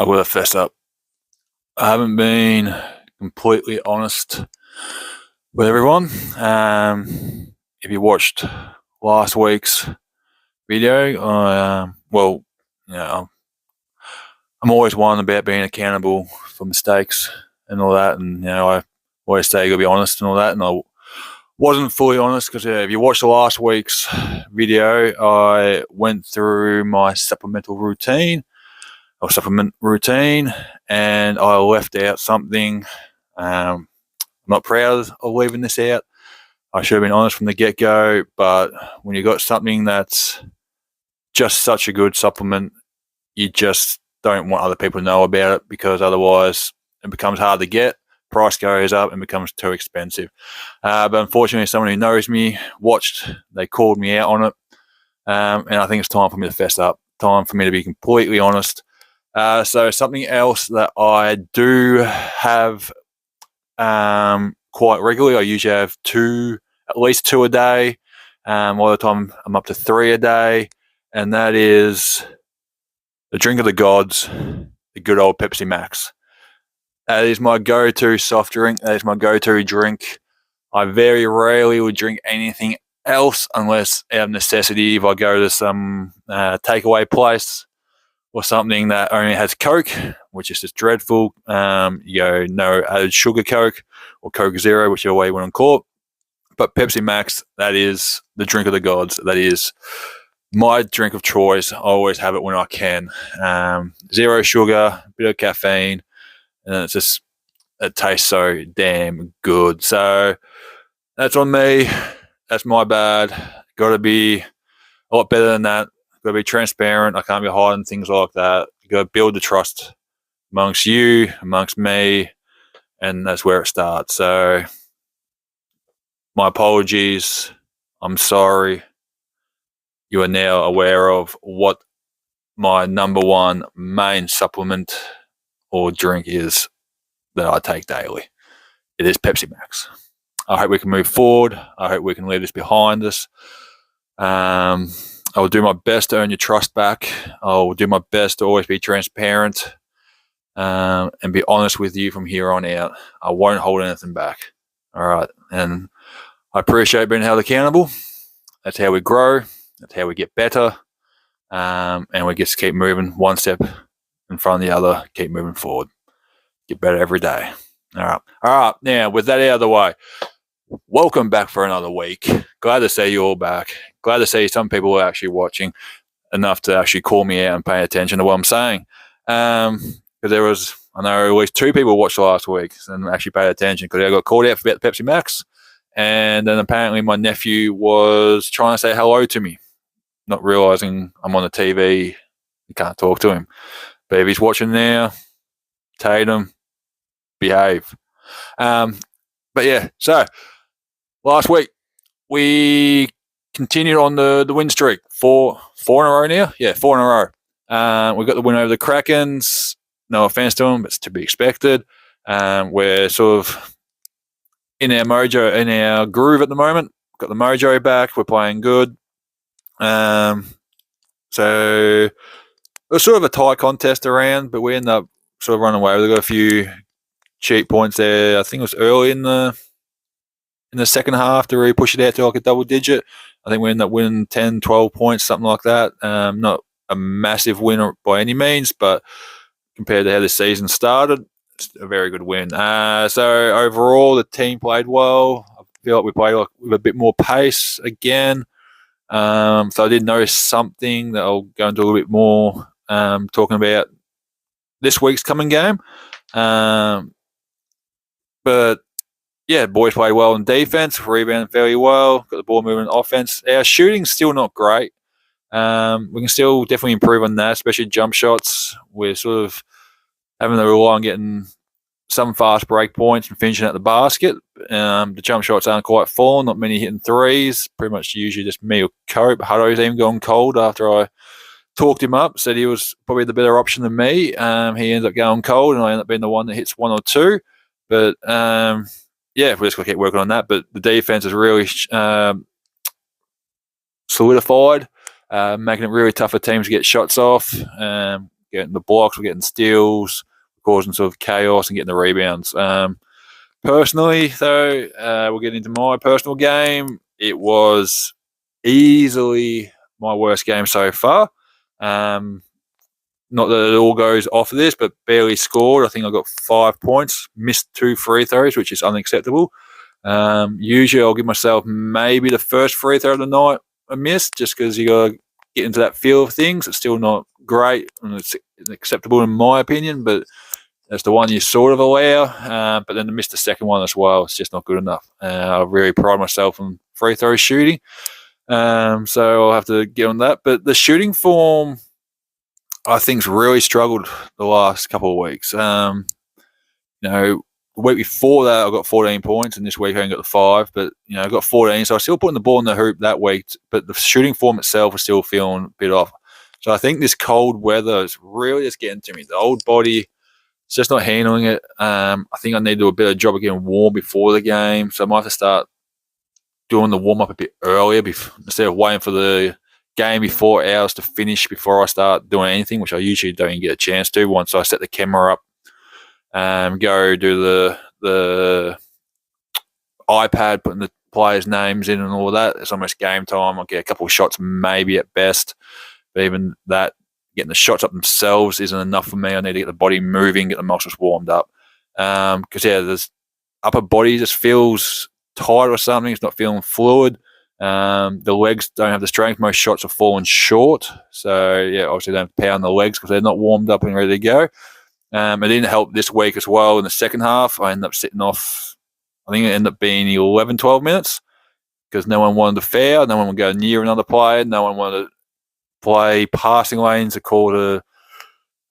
I will fess up. I haven't been completely honest with everyone. If you watched last week's video, I'm always one about being accountable for mistakes and all that, and I always say you gotta be honest and all that, and I wasn't fully honest because if you watched the last week's video, I went through my supplement routine, and I left out something. I'm not proud of leaving this out. I should have been honest from the get-go, but when you got something that's just such a good supplement, you just don't want other people to know about it because otherwise it becomes hard to get. Price goes up and becomes too expensive. But unfortunately, someone who knows me they called me out on it. And I think it's time for me to fess up, time for me to be completely honest. So something else that I do have quite regularly, I usually have at least two a day. A lot of the time I'm up to 3 a day, and that is the drink of the gods, the good old Pepsi Max. That is my go-to soft drink. That is my go-to drink. I very rarely would drink anything else unless out of necessity. If I go to some takeaway place or something that only has Coke, which is just dreadful, no added sugar Coke or Coke Zero, whichever way you want to call it. But Pepsi Max, that is the drink of the gods. That is my drink of choice. I always have it when I can. Zero sugar, bit of caffeine, and it tastes so damn good. So that's on me. That's my bad. Got to be a lot better than that. Got to be transparent. I can't be hiding things like that. You got to build the trust amongst you, amongst me, and that's where it starts. So my apologies. I'm sorry. You are now aware of what my number one main supplement or drink is that I take daily. It is Pepsi Max. I hope we can move forward. I hope we can leave this behind us. I will do my best to earn your trust back. I will do my best to always be transparent and be honest with you from here on out. I won't hold anything back. All right. And I appreciate being held accountable. That's how we grow. That's how we get better. And we just keep moving one step in front of the other, keep moving forward. Get better every day. All right. Now, with that out of the way, welcome back for another week. Glad to see you all back. Glad to see some people are actually watching enough to actually call me out and pay attention to what I'm saying. Because there was, I know at least 2 people watched last week and actually paid attention because I got called out about the Pepsi Max. And then apparently my nephew was trying to say hello to me, not realizing I'm on the TV. You can't talk to him. But if he's watching now, Tatum, behave. But yeah, so last week we continued on the win streak. Four in a row now? Yeah, 4 in a row. We got the win over the Krakens. No offense to them, but it's to be expected. We're sort of in our mojo, in our groove at the moment. Got the mojo back. We're playing good. So it was sort of a tight contest around, but we ended up sort of running away. We got a few cheap points there. I think it was early in the second half to really push it out to like a double digit. I think we ended up winning 10, 12 points, something like that. Not a massive win by any means, but compared to how the season started, it's a very good win. So overall, the team played well. I feel like we played with a bit more pace again. So I did notice something that I'll go into a little bit more talking about this week's coming game. But yeah, boys played well in defense, rebounded fairly well, got the ball moving in offense. Our shooting's still not great. We can still definitely improve on that, especially jump shots. We're sort of having to rely on getting some fast break points and finishing at the basket. The jump shots aren't quite falling, not many hitting threes. Pretty much usually just me or Cope. Hutto's even gone cold after I talked him up, said he was probably the better option than me. He ended up going cold, and I ended up being the one that hits 1 or 2. But yeah, we're just going to keep working on that. But the defense is really solidified, making it really tough for teams to get shots off. getting the blocks, we're getting steals, causing sort of chaos and getting the rebounds. Personally, though, we'll get into my personal game. It was easily my worst game so far. Not that it all goes off of this, but barely scored. I think I got 5 points, missed 2 free throws, which is unacceptable. Usually I'll give myself maybe the first free throw of the night a miss, just because you got to get into that feel of things. It's still not great and it's acceptable in my opinion, but that's the one you sort of allow. But then to miss the second one as well, it's just not good enough. I really pride myself on free throw shooting, so I'll have to get on that. But the shooting form, I think's really struggled the last couple of weeks. The week before that, I got 14 points, and this week I only got the 5. But I got 14, so I was still putting the ball in the hoop that week. But the shooting form itself was still feeling a bit off. So I think this cold weather is really just getting to me. The old body, it's just not handling it. I think I need to do a better job of getting warm before the game. So I might have to start doing the warm up a bit earlier instead of waiting for the game before hours to finish before I start doing anything, which I usually don't even get a chance to once I set the camera up. Go do the iPad, putting the players' names in and all that. It's almost game time. I'll get a couple of shots maybe at best. But even that, getting the shots up themselves isn't enough for me. I need to get the body moving, get the muscles warmed up. Because, this upper body just feels tight or something. It's not feeling fluid. The legs don't have the strength. Most shots are falling short. So, obviously they don't pound the legs because they're not warmed up and ready to go. It didn't help this week as well. In the second half, I ended up sitting off, I think it ended up being 11, 12 minutes because no one wanted to foul. No one would go near another player. No one wanted to play passing lanes to call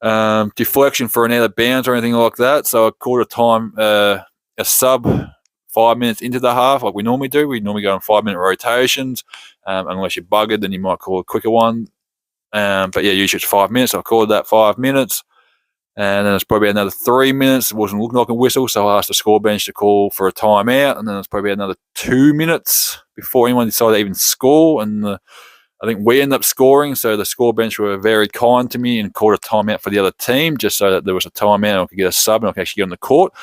a deflection for an out of bounds or anything like that. So I called a sub 5 minutes into the half like we normally do. We normally go on 5-minute rotations. Unless you're buggered, then you might call a quicker one. But usually it's 5 minutes. So I called that 5 minutes. And then it's probably another 3 minutes. It wasn't looking like a whistle, so I asked the score bench to call for a timeout. And then it's probably another 2 minutes before anyone decided to even score. And I think we ended up scoring, so the score bench were very kind to me and called a timeout for the other team just so that there was a timeout and I could get a sub and I could actually get on the court.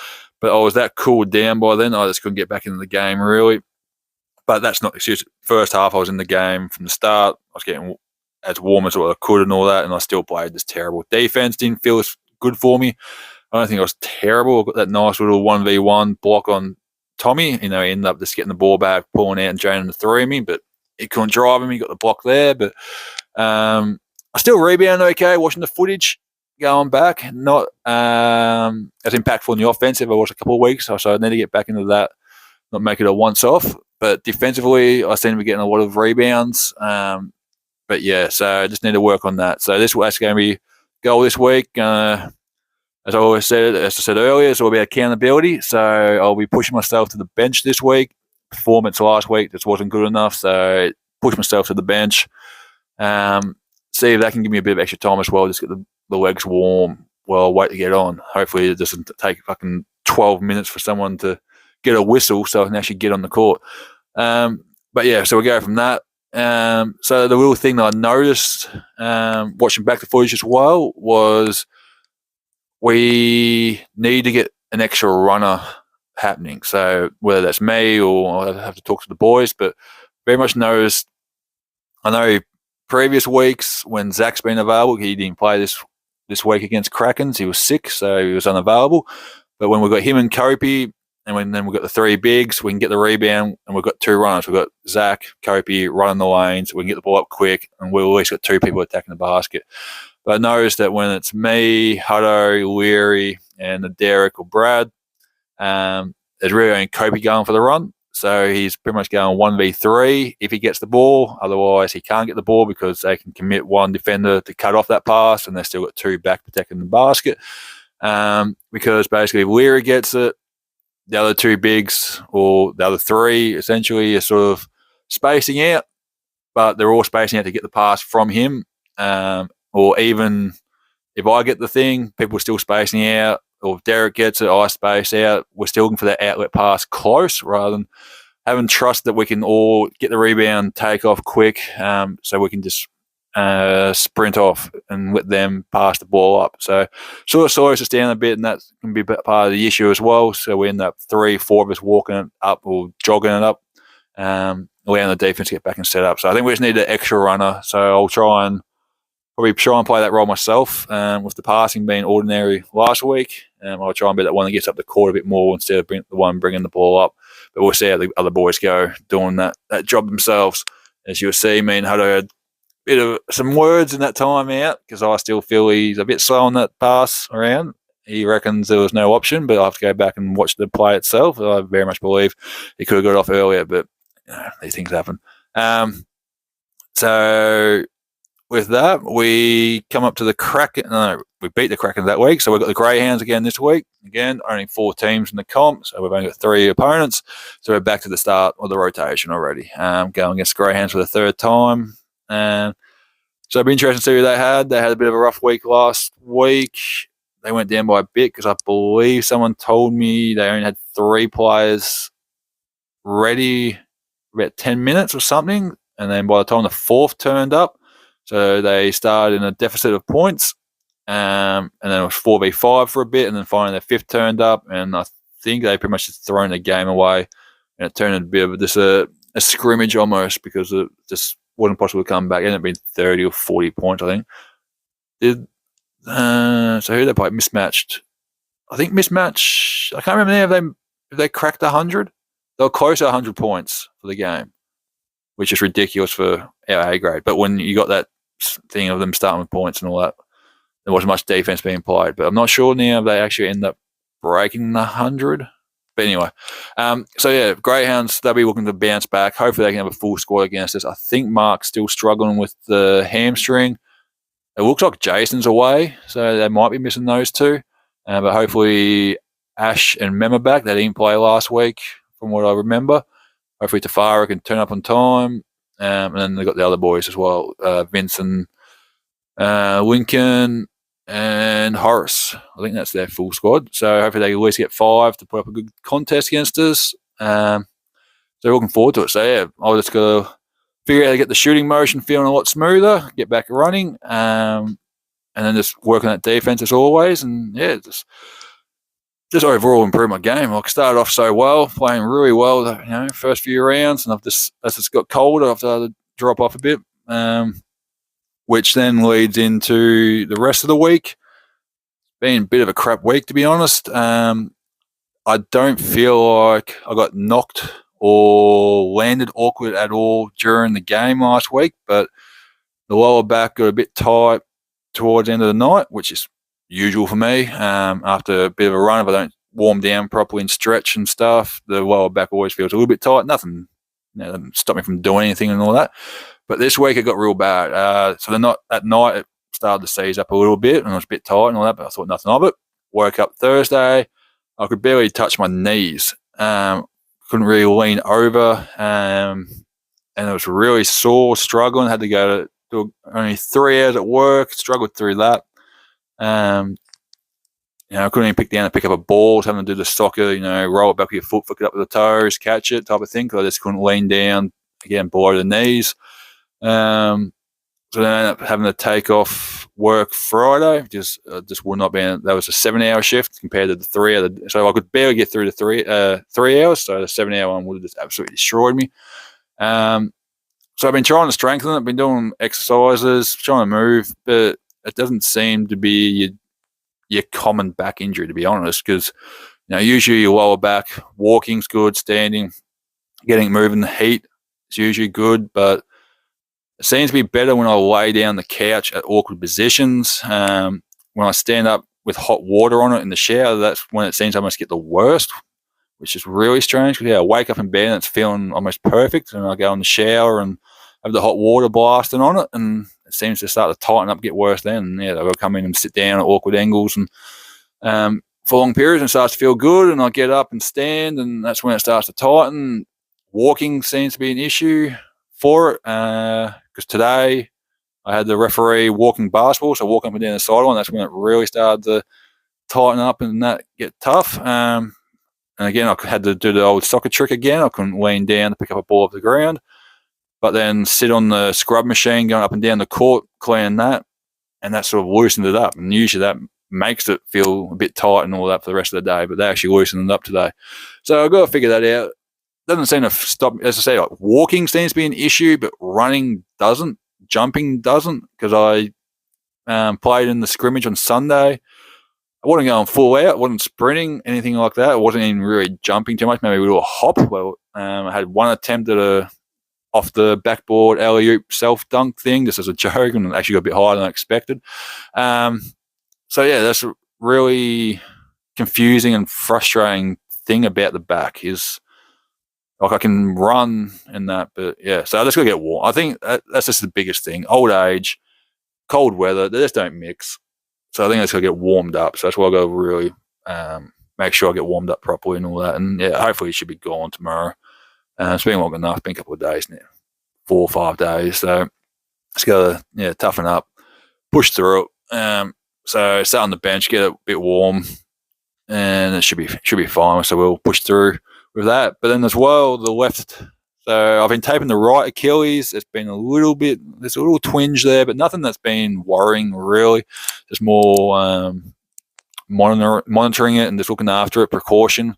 But I was that cooled down by then, I just couldn't get back into the game really. But that's not the excuse. First half, I was in the game from the start. I was getting as warm as I could and all that, and I still played this terrible defense. Didn't feel as good for me. I don't think I was terrible. I got that nice little 1v1 block on Tommy. He ended up just getting the ball back, pulling out and draining the 3 of me, but he couldn't drive him. He got the block there, but I still rebound okay. Watching the footage going back, not as impactful in the offensive. I watched a couple of weeks, so I need to get back into that, not make it a once-off. But defensively, I seem to be getting a lot of rebounds. So I just need to work on that. So that's going to be goal this week. As I said earlier, it's all about accountability. So I'll be pushing myself to the bench this week. Performance last week just wasn't good enough, so push myself to the bench. See if that can give me a bit of extra time as well. Just get the legs warm while I wait to get on. Hopefully it doesn't take fucking 12 minutes for someone to get a whistle so I can actually get on the court. So we go from that. So the little thing that I noticed watching back the footage as well was we need to get an extra runner happening. So whether that's me or I have to talk to the boys, but very much noticed. I know previous weeks when Zach's been available, he didn't play this week against Krakens. He was sick, so he was unavailable. But when we got him and Kopi, and then we've got the 3 bigs, we can get the rebound, and we've got 2 runners. We've got Zach, Kopi running the lanes. We can get the ball up quick, and we've at least got 2 people attacking the basket. But I noticed that when it's me, Hutto, Leary, and the Derek or Brad, there's really only Kopi going for the run. So he's pretty much going 1v3 if he gets the ball. Otherwise, he can't get the ball because they can commit 1 defender to cut off that pass, and they've still got 2 back protecting the basket. Because basically if Leary gets it, the other 2 bigs or the other 3 essentially are sort of spacing out, but they're all spacing out to get the pass from him. Or even if I get the thing, people are still spacing out. Or if Derek gets it, I space out. We're still looking for that outlet pass close rather than having trust that we can all get the rebound, take off quick, so we can just sprint off and let them pass the ball up. So sort of slows us down a bit, and that can be part of the issue as well. So we end up 3-4 of us walking it up or jogging it up, allowing the defense to get back and set up. So I think we just need an extra runner. So I'll probably try and play that role myself. With the passing being ordinary last week, I'll try and be that one that gets up the court a bit more instead of the one bringing the ball up. But we'll see how the other boys go doing that job themselves. As you'll see, me and Hutto had bit of some words in that time out because I still feel he's a bit slow on that pass around. He reckons there was no option, but I'll have to go back and watch the play itself. I very much believe he could have got it off earlier, but these things happen. So with that, we come up to the Krakens. No, we beat the Krakens that week, so we've got the Greyhounds again this week. Again, only 4 teams in the comp, so we've only got 3 opponents. So we're back to the start of the rotation already. Going against the Greyhounds for the 3rd time. So it'd be interesting to see who they had. They had a bit of a rough week last week. They went down by a bit because I believe someone told me they only had 3 players ready for about 10 minutes or something. And then by the time the 4th turned up, so they started in a deficit of points. And then it was 4v5 for a bit. And then finally the 5th turned up. And I think they pretty much just thrown the game away. And it turned into a bit of just a scrimmage almost because it just wasn't possible to come back. It ended up being 30 or 40 points, I think. So who they played? Mismatched. I think Mismatch. I can't remember now if they cracked 100. They were close to 100 points for the game, which is ridiculous for our A grade. But when you got that thing of them starting with points and all that, there wasn't much defense being played. But I'm not sure now if they actually end up breaking the 100. But anyway, so yeah, Greyhounds, they'll be looking to bounce back. Hopefully they can have a full squad against us. I think Mark's still struggling with the hamstring. It looks like Jason's away, so they might be missing those 2. But hopefully Ash and Mem are back. They didn't play last week, from what I remember. Hopefully Tafara can turn up on time. And then they've got the other boys as well, Vincent, Lincoln, and Horace. I think that's their full squad. So hopefully they at least get 5 to put up a good contest against us. So looking forward to it. So yeah, I'll just got to figure out how to get the shooting motion feeling a lot smoother, get back running, and then just work on that defense as always. And yeah, just overall improve my game. I started off so well, playing really well, first few rounds, and as it's got colder, I've started to drop off a bit. Which then leads into the rest of the week. Been a bit of a crap week, to be honest. I don't feel like I got knocked or landed awkward at all during the game last week, but the lower back got a bit tight towards the end of the night, which is usual for me. After a bit of a run, if I don't warm down properly and stretch and stuff, the lower back always feels a little bit tight. Nothing doesn't stop me from doing anything and all that. But this week it got real bad. So at night it started to seize up a little bit and it was a bit tight and all that, but I thought nothing of it. Woke up Thursday, I could barely touch my knees. Couldn't really lean over, and it was really sore, struggling. Had to go to do only 3 hours at work, struggled through that. I couldn't even pick up a ball, having to do the soccer, roll it back with your foot, flick it up with the toes, catch it type of thing, because I just couldn't lean down, again, below the knees. So then I ended up having to take off work Friday. Just would not be. That was a 7-hour shift compared to the 3 hour. So I could barely get through the 3 hours. So the 7-hour one would have just absolutely destroyed me. So I've been trying to strengthen it. I've been doing exercises, trying to move, but it doesn't seem to be your common back injury, to be honest. Because usually your lower back, walking's good, standing, getting moving, the heat is usually good, but it seems to be better when I lay down the couch at awkward positions. When I stand up with hot water on it in the shower, that's when it seems I almost get the worst, which is really strange. Because I wake up in bed and it's feeling almost perfect, and I go in the shower and have the hot water blasting on it, and it seems to start to tighten up, get worse then. And I'll come in and sit down at awkward angles and for long periods, and it starts to feel good, and I get up and stand, and that's when it starts to tighten. Walking seems to be an issue for it, because today I had the referee walking basketball, so walking up and down the sideline, that's when it really started to tighten up and that get tough. And again, I had to do the old soccer trick again. I couldn't lean down to pick up a ball off the ground. but then sit on the scrub machine going up and down the court, cleaning that, and that sort of loosened it up. And usually that makes it feel a bit tight and all that for the rest of the day, but they actually loosened it up today. So I've got to figure that out. Doesn't seem to stop. As I say, like walking seems to be an issue, but running doesn't. Jumping doesn't, because I played in the scrimmage on Sunday. I wasn't going full out, wasn't sprinting, anything like that. I wasn't even really jumping too much. Maybe we do a hop. Well, I had one attempt at a off the backboard alley-oop self-dunk thing, just as a joke, and actually got a bit higher than I expected. So, yeah, that's a really confusing and frustrating thing about the back is, like, I can run and that, but, yeah, so I just got to get warm. I think that's just the biggest thing. Old age, cold weather, they just don't mix. So I think I just got to get warmed up. So that's why I got to really make sure I get warmed up properly and all that. And, yeah, hopefully it should be gone tomorrow. It's been long enough. It's been a couple of days now, 4 or 5 days. So just got to toughen up, push through it. So sit on the bench, get a bit warm, and it should be fine. So we'll push through with that. But then as well, the left. So I've been taping the right Achilles. It's been there's a little twinge there, but nothing that's been worrying really. Just more monitoring it and just looking after it, precaution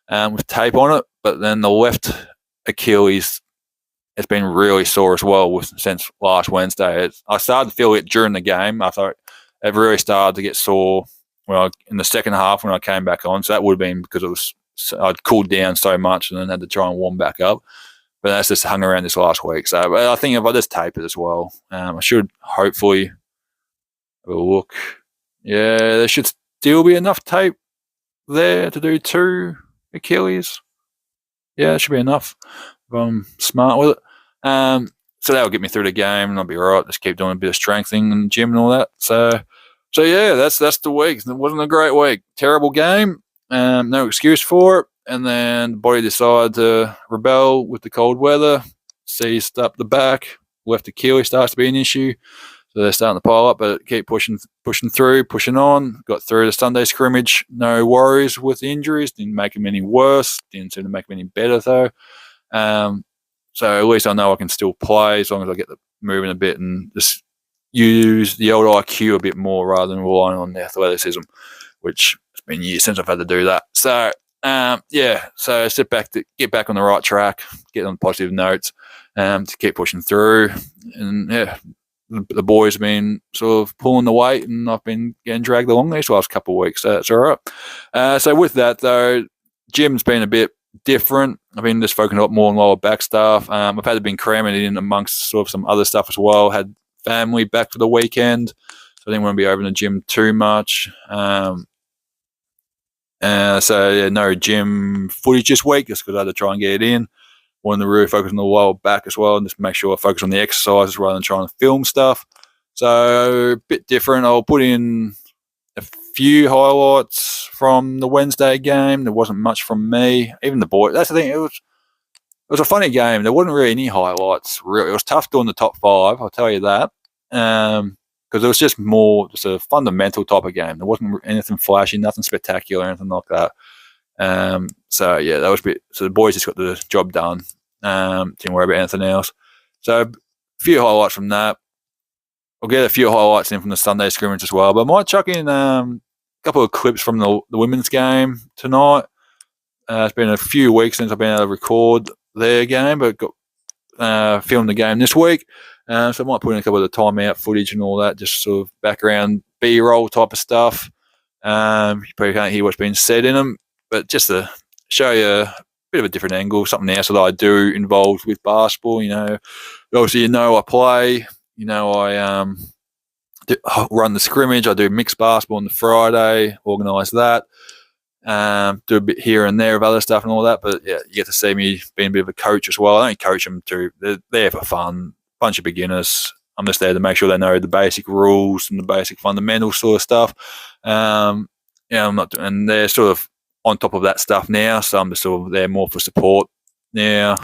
with tape on it. But then the left Achilles has been really sore as well since last Wednesday. I started to feel it during the game. I thought it really started to get sore in the second half when I came back on. So that would have been because I'd cooled down so much and then had to try and warm back up. But that's just hung around this last week. So I think if I just tape it as well, I should hopefully have a look. Yeah, there should still be enough tape there to do 2 Achilles. Yeah, it should be enough if I'm smart with it. So that'll get me through the game and I'll be all right. Just keep doing a bit of strengthening in the gym and all that. So yeah, that's the week. It wasn't a great week. Terrible game. No excuse for it. And then the body decided to rebel with the cold weather, seized up the back, left Achilles starts to be an issue. So they're starting to pile up, but keep pushing through, pushing on. Got through the Sunday scrimmage, no worries with the injuries. Didn't make them any worse. Didn't seem to make them any better though. So at least I know I can still play as long as I get moving a bit and just use the old IQ a bit more rather than relying on the athleticism, which it's been years since I've had to do that. So so get back on the right track, get on positive notes, to keep pushing through. And yeah, the boys have been sort of pulling the weight and I've been getting dragged along these last couple of weeks. So that's all right. So with that though, gym's been a bit different. I've been just focusing a lot more on lower back stuff. I've had to been cramming it in amongst sort of some other stuff as well. Had family back for the weekend, so I didn't want to be over in the gym too much. So yeah, no gym footage this week just because I had to try and get it in. Wanted to really focus on the lower back as well and just make sure I focus on the exercises rather than trying to film stuff. So a bit different. I'll put in a few highlights from the Wednesday game. There wasn't much from me. Even the boys. That's the thing. It was a funny game. There wasn't really any highlights. Really, it was tough doing the top 5. I'll tell you that. Because it was just a fundamental type of game. There wasn't anything flashy, nothing spectacular, anything like that. So yeah, that was a bit. So the boys just got the job done. Didn't worry about anything else. So a few highlights from that. I'll get a few highlights in from the Sunday scrimmage as well, but I might chuck in a couple of clips from the women's game tonight. It's been a few weeks since I've been able to record their game, but got filmed the game this week. So I might put in a couple of the timeout footage and all that, just sort of background B-roll type of stuff. You probably can't hear what's being said in them, but just to show you a bit of a different angle, something else that I do involved with basketball. Obviously, I play. I run the scrimmage. I do mixed basketball on the Friday, organise that. Do a bit here and there of other stuff and all that. But yeah, you get to see me being a bit of a coach as well. I don't coach them too. They're there for fun. Bunch of beginners. I'm just there to make sure they know the basic rules and the basic fundamental sort of stuff. I'm not doing, and they're sort of on top of that stuff now. So I'm just sort of there more for support now.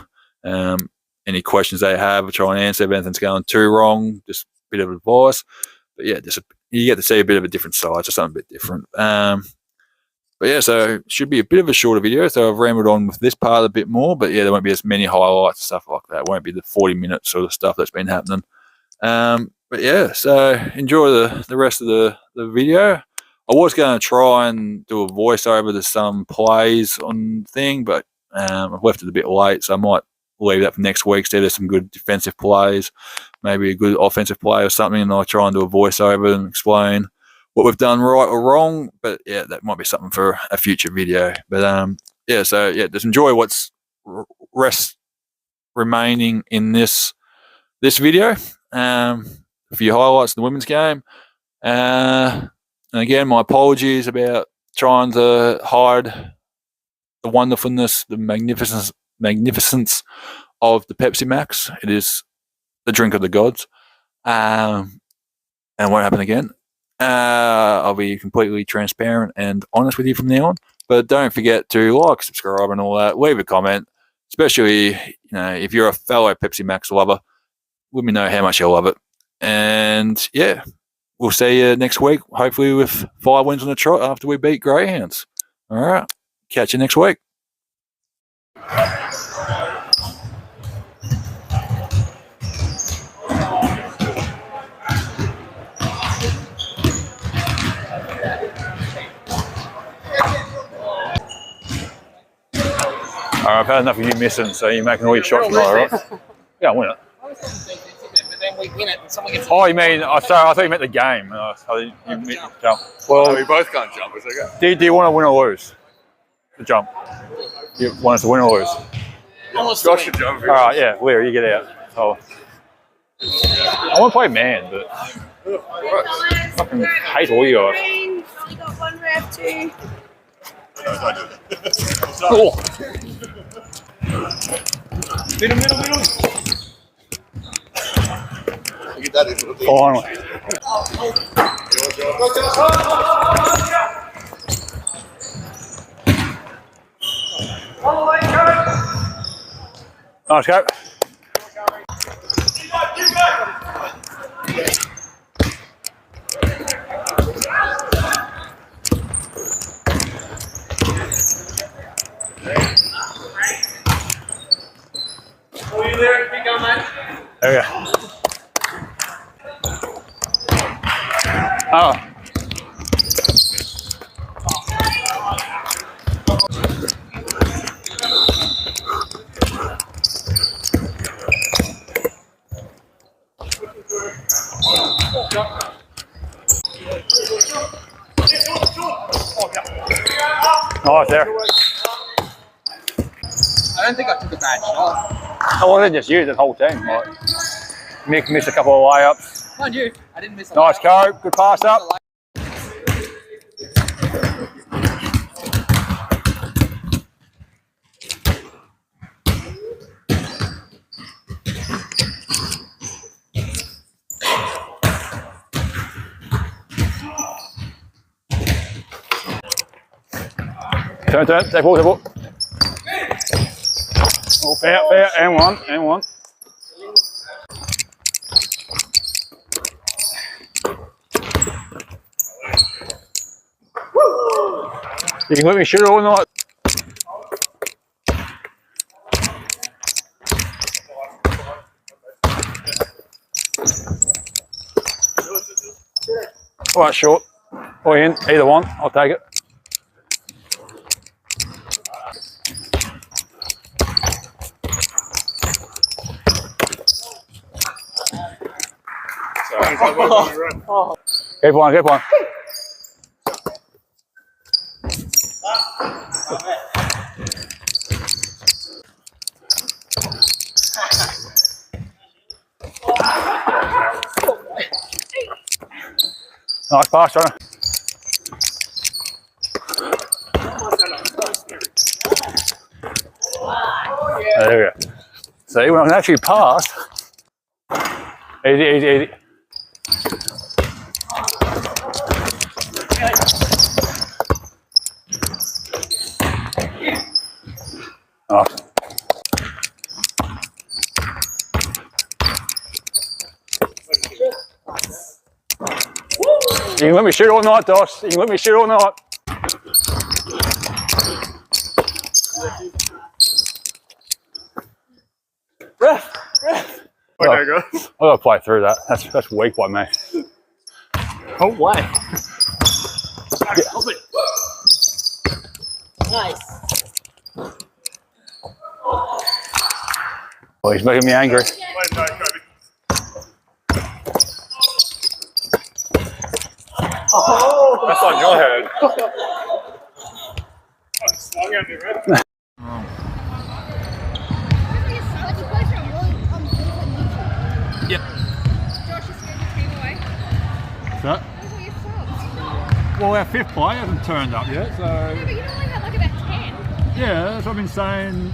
Any questions they have, I try and answer. If anything's going too wrong, just a bit of advice. But yeah, you get to see a bit of a different side, so something a bit different. But yeah, so it should be a bit of a shorter video. So I've rambled on with this part a bit more, but yeah, there won't be as many highlights and stuff like that. It won't be the 40 minute sort of stuff that's been happening. But yeah, so enjoy the rest of the video. I was going to try and do a voiceover to some plays on thing, but I've left it a bit late, so I might leave that for next week. So there's some good defensive plays, maybe a good offensive play or something, and I'll try and do a voiceover and explain what we've done right or wrong. But yeah, that might be something for a future video. But yeah, so yeah, just enjoy what's remaining in this video. A few highlights of the women's game. And again, my apologies about trying to hide the wonderfulness, the magnificence of the Pepsi Max. It is the drink of the gods. And it won't happen again. I'll be completely transparent and honest with you from now on. But don't forget to like, subscribe, and all that. Leave a comment, especially if you're a fellow Pepsi Max lover. Let me know how much you love it. And yeah, we'll see you next week, hopefully with 5 wins on the trot after we beat Greyhounds. All right, catch you next week. All right, I've had enough of you missing, so you're making all your shots tonight, right? Yeah, I'll win it. But then we win it and someone gets. Oh, you mean? Sorry, I thought you meant the game. Jump. Well, we both can't jump. It's okay. Do you want to win or lose? The jump. You want us to win or lose? Josh should jump. All right, yeah, Lear, you get out. Oh. I want to play man, but I fucking hate all you guys. Only got one ref too. Oh. Middle. Get that in. Finally. Nice go. There we go. Oh. Nice there. I don't think I took a bad shot. Oh, well, they just used the whole team. Like, Mick missed a couple of layups. Mind you, I didn't miss a Nice go. Good pass up. Turn, take ball. Oh, fair, and one. You can let me shoot all night. All right, short or in, either one. I'll take it. Keep one. Nice pass, Johnny. There we go. See, when I can actually pass. Easy. Oh. You can let me shoot all night, Doss. You can let me shoot all night. Ref! Okay, guys. I gotta play through that. That's weak by me. Oh, why? Nice. Well, he's making me angry. Wait, no, Kobe. That's on your head. I swung at me, right? Yep. Josh is going to team away. So, Those are your subs. well, our fifth player hasn't turned up yet, so No, but you normally have like about 10. yeah, that's what I've been saying.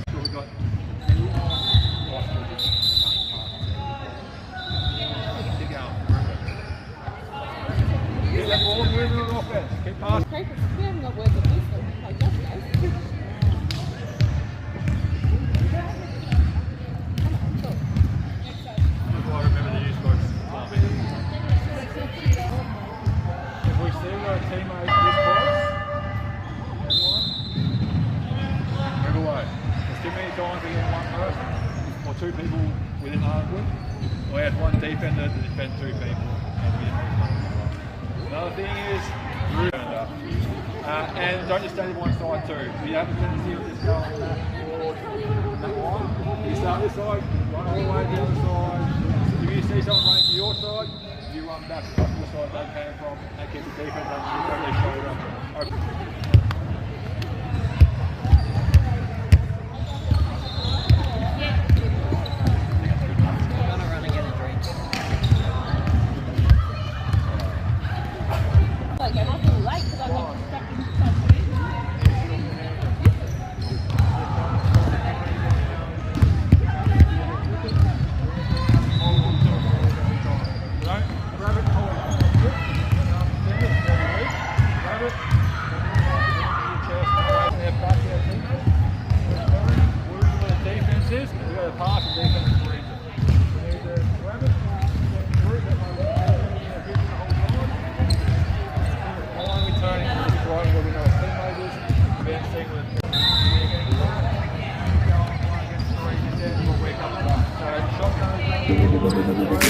That's close. Keep passing. Krakens, we haven't got words of wisdom like yesterday. If we see our teammates this close, move away. There's too many times we get one person or two people within hardwood. We had one defender to defend two people. Another thing is, and don't just stay to one side too. We have a tendency of just going on that line. You start this side, run all the way to the other side. If you see someone running to your side, you run back to the side they came from. They keep the defense on their shoulder. Like, I'm not too late because I got stuck in Shotgun.